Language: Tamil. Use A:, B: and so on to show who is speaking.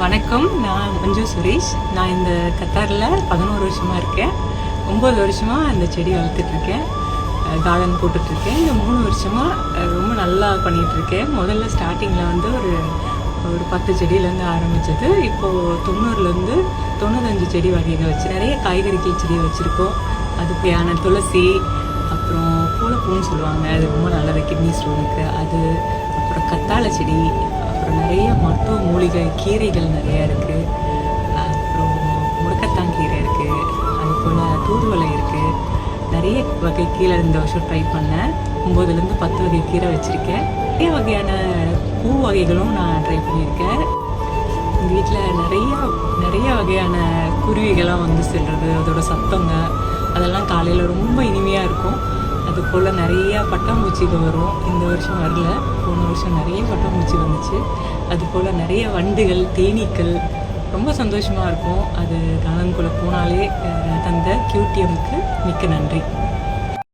A: வணக்கம், நான் மஞ்சு சுரேஷ். நான் இந்த கத்தாரில் 11 வருஷமாக இருக்கேன். 9 வருஷமாக இந்த செடி வளர்த்துட்ருக்கேன், கார்டன் போட்டுட்ருக்கேன். இந்த 3 வருஷமாக ரொம்ப நல்லா பண்ணிகிட்ருக்கேன். முதல்ல ஸ்டார்டிங்கில் வந்து ஒரு 10 செடியிலேருந்து ஆரம்பித்தது. இப்போது 90லேருந்து 95 செடி வகைகள் வச்சு நிறைய காய்கறிகள் செடி வச்சுருக்கோம். அதுக்கான துளசி, அப்புறம் பூளைப்பூன்னு சொல்லுவாங்க, அது ரொம்ப நல்லது கிட்னி ஸ்டோனுக்கு. அது அப்புறம் கத்தாழை செடி, அப்புறம் நிறைய மருத்துவ மூலிகை கீரைகள் நிறையா இருக்குது. அப்புறம் முடக்கத்தான் கீரை இருக்குது, அதுபோல் தூதுவளை இருக்குது. நிறைய வகை கீரை இந்த வருஷம் ட்ரை பண்ணேன். 9லேருந்து 10 வகை கீரை வச்சுருக்கேன். நிறைய வகையான பூ வகைகளும் நான் ட்ரை பண்ணியிருக்கேன். எங்கள் வீட்டில் நிறைய வகையான குருவிகள்லாம் வந்து செல்வது, அதோட சத்தங்க அதெல்லாம் காலையில் ரொம்ப இனிமையாக இருக்கும். அதுபோல் நிறையா பட்டாம்பூச்சிகள் வரும். இந்த வருஷம் வரல, போன வருஷம் நிறைய பட்டாம்பூச்சி வந்துச்சு. அதுபோல் நிறைய வண்டுகள், தேனீக்கள், ரொம்ப சந்தோஷமாக இருக்கும். அது காலனுக்குள்ளே போனாலே தந்த கியூடிஎம்க்கு மிக்க நன்றி.